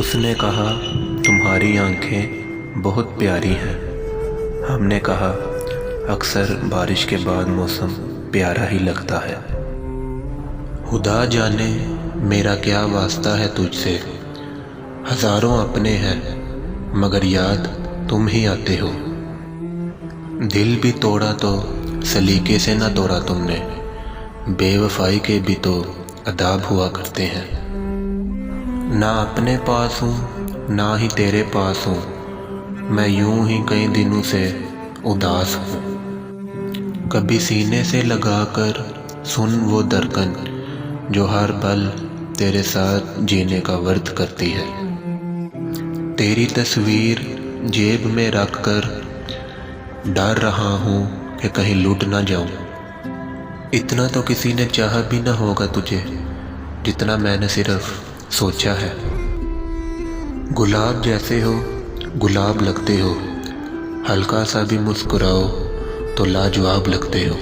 उसने कहा तुम्हारी आंखें बहुत प्यारी हैं। हमने कहा अक्सर बारिश के बाद मौसम प्यारा ही लगता है। खुदा जाने मेरा क्या वास्ता है तुझसे, हजारों अपने हैं मगर याद तुम ही आते हो। दिल भी तोड़ा तो सलीके से ना तोड़ा तुमने, बेवफाई के भी तो अदाब हुआ करते हैं। ना अपने पास हूँ ना ही तेरे पास हूँ, मैं यूं ही कई दिनों से उदास हूँ। कभी सीने से लगाकर सुन वो धड़कन जो हर पल तेरे साथ जीने का व्रत करती है। तेरी तस्वीर जेब में रख कर डर रहा हूँ कि कहीं लूट ना जाऊँ। इतना तो किसी ने चाहा भी ना होगा तुझे जितना मैंने सिर्फ सोचा है। गुलाब जैसे हो गुलाब लगते हो, हल्का सा भी मुस्कुराओ तो लाजवाब लगते हो।